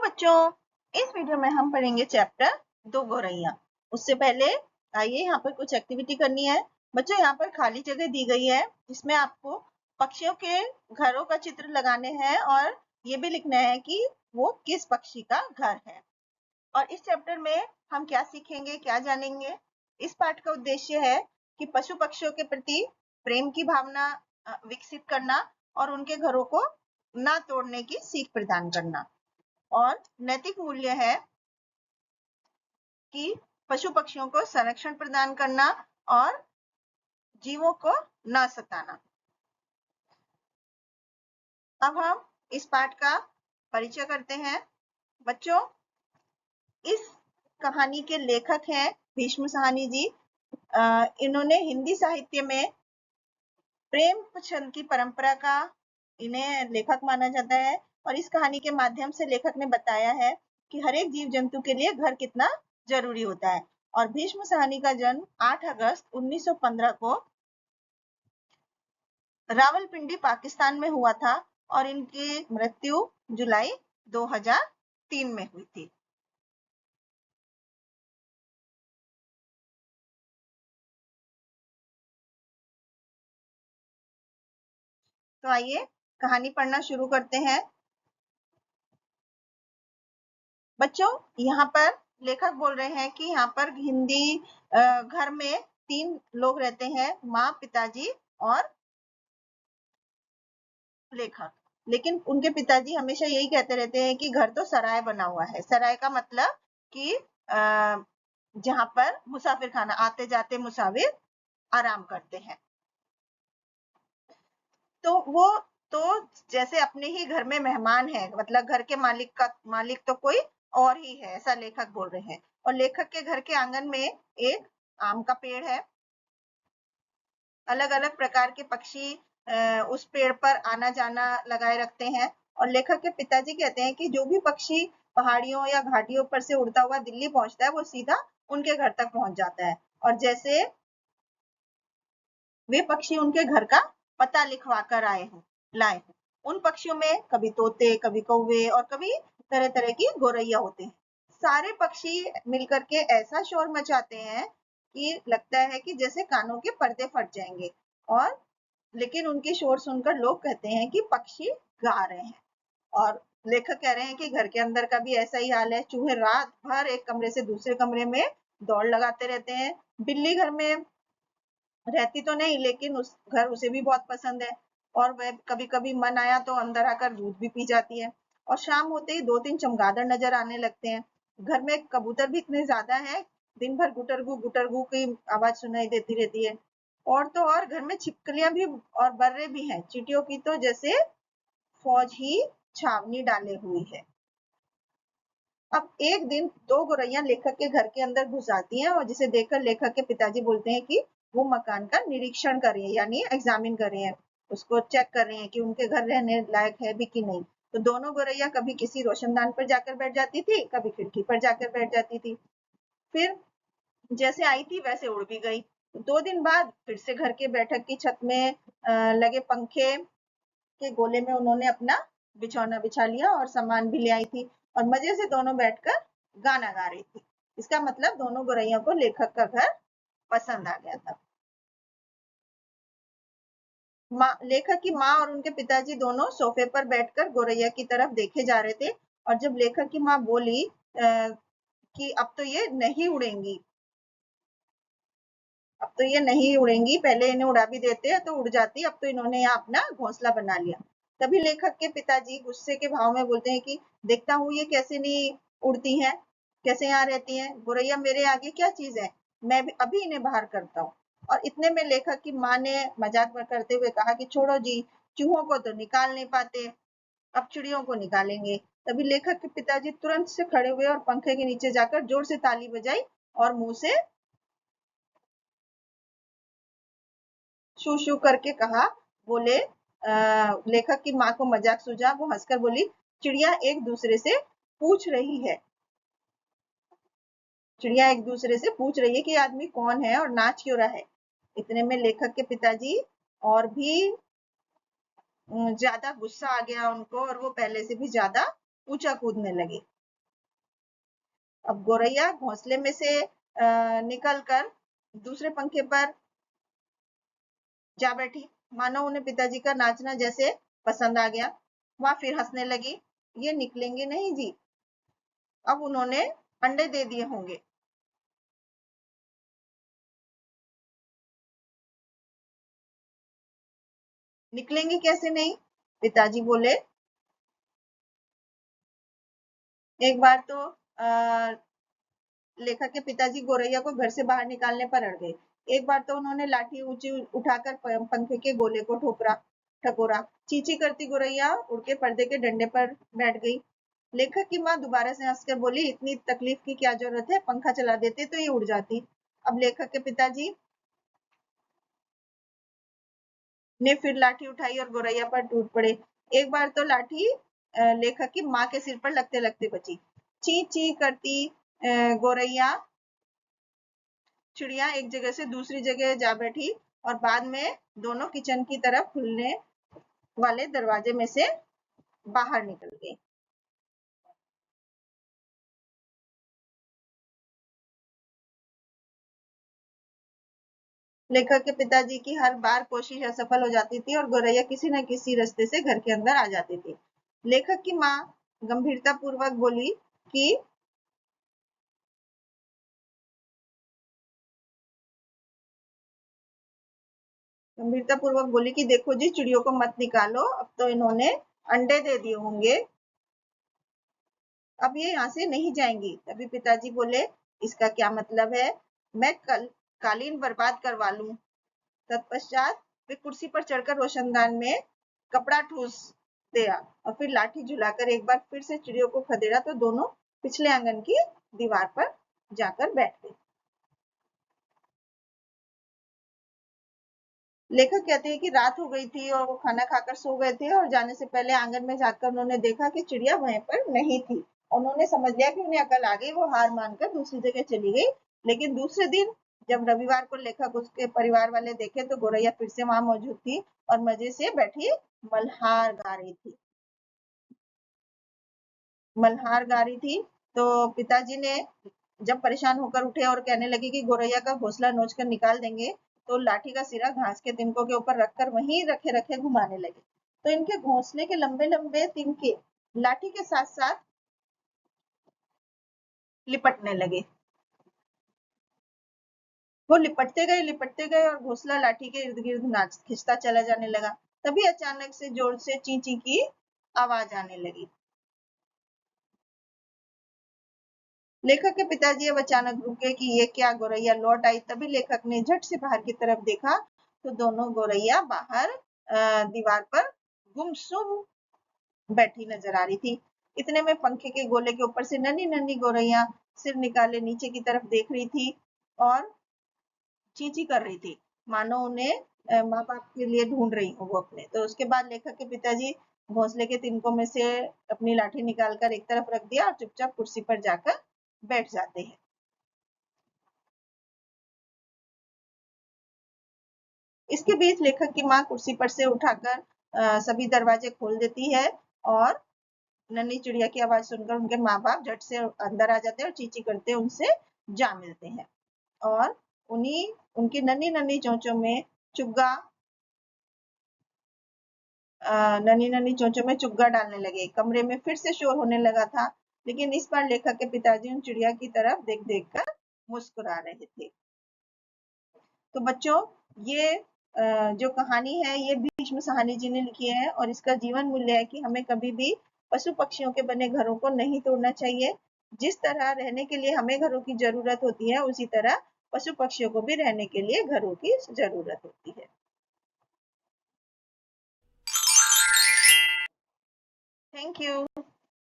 बच्चों, इस वीडियो में हम पढ़ेंगे चैप्टर दो गौरैया। उससे पहले आइए यहाँ पर कुछ एक्टिविटी करनी है। बच्चों, यहाँ पर खाली जगह दी गई है जिसमें आपको पक्षियों के घरों का चित्र लगाने हैं और ये भी लिखना है कि वो किस पक्षी का घर है। और इस चैप्टर में हम क्या सीखेंगे, क्या जानेंगे। इस पाठ का उद्देश्य है कि पशु पक्षियों के प्रति प्रेम की भावना विकसित करना और उनके घरों को ना तोड़ने की सीख प्रदान करना। और नैतिक मूल्य है कि पशु पक्षियों को संरक्षण प्रदान करना और जीवों को न सताना। अब हम इस पाठ का परिचय करते हैं। बच्चों, इस कहानी के लेखक हैं भीष्म साहनी जी। इन्होंने हिंदी साहित्य में प्रेम छंद की परंपरा का इन्हें लेखक माना जाता है और इस कहानी के माध्यम से लेखक ने बताया है कि हर एक जीव जंतु के लिए घर कितना जरूरी होता है। और भीष्म साहनी का जन्म 8 अगस्त 1915 को रावलपिंडी पाकिस्तान में हुआ था और इनकी मृत्यु जुलाई 2003 में हुई थी। तो आइए कहानी पढ़ना शुरू करते हैं। बच्चों, यहाँ पर लेखक बोल रहे हैं कि यहाँ पर हिंदी घर में 3 लोग रहते हैं, माँ, पिताजी और लेखक। लेकिन उनके पिताजी हमेशा यही कहते रहते हैं कि घर तो सराय बना हुआ है। सराय का मतलब कि जहां पर मुसाफिर खाना, आते जाते मुसाफिर आराम करते हैं। तो वो तो जैसे अपने ही घर में मेहमान है, मतलब घर के मालिक तो कोई और ही है, ऐसा लेखक बोल रहे हैं। और लेखक के घर के आंगन में एक आम का पेड़ है। अलग अलग प्रकार के पक्षी उस पेड़ पर आना जाना लगाए रखते हैं। और लेखक के पिताजी कहते हैं कि जो भी पक्षी पहाड़ियों या घाटियों पर से उड़ता हुआ दिल्ली पहुंचता है वो सीधा उनके घर तक पहुंच जाता है। और जैसे वे पक्षी उनके घर का पता लिखवा कर लाए हों। उन पक्षियों में कभी तोते, कभी कौवे और कभी तरह तरह की गौरैया होते हैं। सारे पक्षी मिलकर के ऐसा शोर मचाते हैं कि लगता है कि जैसे कानों के पर्दे फट जाएंगे। और लेकिन उनके शोर सुनकर लोग कहते हैं कि पक्षी गा रहे हैं। और लेखक कह रहे हैं कि घर के अंदर का भी ऐसा ही हाल है। चूहे रात भर एक कमरे से दूसरे कमरे में दौड़ लगाते रहते हैं। बिल्ली घर में रहती तो नहीं, लेकिन उस घर उसे भी बहुत पसंद है और वह कभी कभी मन आया तो अंदर आकर दूध भी पी जाती है। और शाम होते ही 2-3 चमगादड़ नजर आने लगते हैं। घर में कबूतर भी इतने ज्यादा हैं, दिन भर गुटरगू की आवाज सुनाई देती रहती है। और तो और घर में छिपकलियां भी और बर्रे भी हैं। चींटियों की तो जैसे फौज ही छावनी डाले हुई है। अब एक दिन 2 गौरैया लेखक के घर के अंदर घुस आती हैं और जिसे देखकर लेखक के पिताजी बोलते हैं कि वो मकान का निरीक्षण कर रही है, यानी एग्जामिन कर रहे हैं, उसको चेक कर रहे हैं कि उनके घर रहने लायक है भी कि नहीं। तो दोनों गौरैया कभी किसी रोशनदान पर जाकर बैठ जाती थी, कभी खिड़की पर जाकर बैठ जाती थी। फिर जैसे आई थी वैसे उड़ भी गई। 2 दिन बाद फिर से घर के बैठक की छत में लगे पंखे के गोले में उन्होंने अपना बिछौना बिछा लिया और सामान भी ले आई थी और मजे से दोनों बैठकर गाना गा रही थी। इसका मतलब दोनों गौरैया को लेखक का घर पसंद आ गया था। लेखक की माँ और उनके पिताजी दोनों सोफे पर बैठकर गौरैया की तरफ देखे जा रहे थे। और जब लेखक की माँ बोली कि अब तो ये नहीं उड़ेंगी, अब तो ये नहीं उड़ेंगी, पहले इन्हें उड़ा भी देते तो उड़ जाती, अब तो इन्होंने यहाँ अपना घोंसला बना लिया। तभी लेखक के पिताजी गुस्से के भाव में बोलते हैं कि देखता हूँ ये कैसे नहीं उड़ती हैं, कैसे यहाँ रहती हैं। गौरैया मेरे आगे क्या चीज है, मैं भी अभी इन्हें बाहर करता हूँ। और इतने में लेखक की माँ ने मजाक करते हुए कहा कि छोड़ो जी, चूहों को तो निकाल नहीं पाते, अब चिड़ियों को निकालेंगे। तभी लेखक के पिताजी तुरंत से खड़े हुए और पंखे के नीचे जाकर जोर से ताली बजाई और मुंह से शू शू करके कहा। बोले लेखक की माँ को मजाक सूझा, वो हंसकर बोली, चिड़िया एक दूसरे से पूछ रही है, चिड़िया एक दूसरे से पूछ रही है कि आदमी कौन है और नाच क्यों रहा है। इतने में लेखक के पिताजी और भी ज्यादा गुस्सा आ गया उनको और वो पहले से भी ज्यादा ऊंचा कूदने लगी। अब गोरैया घोंसले में से निकलकर दूसरे पंखे पर जा बैठी, मानो उन्हें पिताजी का नाचना जैसे पसंद आ गया। वहां फिर हंसने लगी। ये निकलेंगे नहीं जी, अब उन्होंने अंडे दे दिए होंगे। निकलेंगे कैसे नहीं? पिताजी बोले। एक बार तो लेखक के पिताजी गोरैया को घर से बाहर निकालने पर अड़ गए। एक बार तो उन्होंने लाठी ऊंची उठाकर पंखे के गोले को ठकोरा। चींची करती गोरैया उड़ के पर्दे के डंडे पर बैठ गई। लेखक की माँ दोबारा से हंसकर बोली, इतनी तकलीफ की क्या जरूरत है, पंखा चला देते तो ये उड़ जाती। अब लेखक के पिताजी ने फिर लाठी उठाई और गोरैया पर टूट पड़े। एक बार तो लाठी लेखक की माँ के सिर पर लगते लगते बची। ची ची करती गोरैया चिड़िया एक जगह से दूसरी जगह जा बैठी और बाद में दोनों किचन की तरफ खुलने वाले दरवाजे में से बाहर निकल गई। लेखक के पिताजी की हर बार कोशिश असफल हो जाती थी और गोरैया किसी न किसी रास्ते से घर के अंदर आ जाती थी। लेखक की माँ गंभीरता पूर्वक बोली कि देखो जी, चिड़ियों को मत निकालो, अब तो इन्होंने अंडे दे दिए होंगे, अब ये यहाँ से नहीं जाएंगी। तभी पिताजी बोले, इसका क्या मतलब है, मैं कल कालीन बर्बाद करवा लूं। तत्पश्चात वे कुर्सी पर चढ़कर रोशनदान में कपड़ा ठूस दिया और फिर लाठी झुलाकर एक बार फिर से चिड़ियों को खदेड़ा तो दोनों पिछले आंगन की दीवार पर जाकर बैठ गई। लेखक कहते हैं कि रात हो गई थी और वो खाना खाकर सो गए थे और जाने से पहले आंगन में जाकर उन्होंने देखा कि चिड़िया वहीं पर नहीं थी। उन्होंने समझ लिया कि उन्हें अकल आ गई, वो हार मानकर दूसरी जगह चली गई। लेकिन दूसरे दिन जब रविवार को लेखक उसके परिवार वाले देखे तो गोरैया फिर से वहां मौजूद थी और मजे से बैठी मल्हार गा रही थी। तो पिताजी ने जब परेशान होकर उठे और कहने लगे कि गोरैया का घोंसला नोच कर निकाल देंगे, तो लाठी का सिरा घास के तिनकों के ऊपर रखकर वहीं रखे रखे घुमाने लगे। तो इनके घोंसले के लंबे लंबे तिनके लाठी के साथ साथ लिपटने लगे। वो लिपटते गए और घोंसला लाठी के इर्द गिर्द नाच खिंचता चला जाने लगा। तभी अचानक से जोर से ची ची की आवाज आने लगी। लेखक के पिताजी अब अचानक रुके कि ये क्या, गोरैया लौट आई। तभी लेखक ने झट से बाहर की तरफ देखा तो दोनों गोरैया बाहर दीवार पर गुमसुम बैठी नजर आ रही थी। इतने में पंखे के गोले के ऊपर से नन्ही नन्ही गोरैया सिर निकाले नीचे की तरफ देख रही थी और चींची कर रही थी, मानो उन्हें माँ बाप के लिए ढूंढ रही हो वो अपने। तो उसके बाद लेखक के पिताजी घोंसले के तिनकों में से अपनी लाठी निकालकर एक तरफ रख दिया और चुपचाप कुर्सी पर जाकर बैठ जाते हैं। इसके बीच लेखक की माँ कुर्सी पर से उठाकर सभी दरवाजे खोल देती है और नन्ही चिड़िया की आवाज सुनकर उनके माँ बाप झट से अंदर आ जाते हैं और चींची करते उनसे जा मिलते हैं और उन्हीं उनकी नन्ही नन्ही चोंचों में चुग्गा नन्ही नन्ही चोंचों में चुग्गा डालने लगे। कमरे में फिर से शोर होने लगा था, लेकिन इस बार लेखक के पिताजी उन चिड़िया की तरफ देख देख कर मुस्कुरा रहे थे। तो बच्चों, ये जो कहानी है ये भीष्म साहनी जी ने लिखी है और इसका जीवन मूल्य है कि हमें कभी भी पशु पक्षियों के बने घरों को नहीं तोड़ना चाहिए। जिस तरह रहने के लिए हमें घरों की जरूरत होती है, उसी तरह पशु पक्षियों को भी रहने के लिए घरों की जरूरत होती है। Thank you.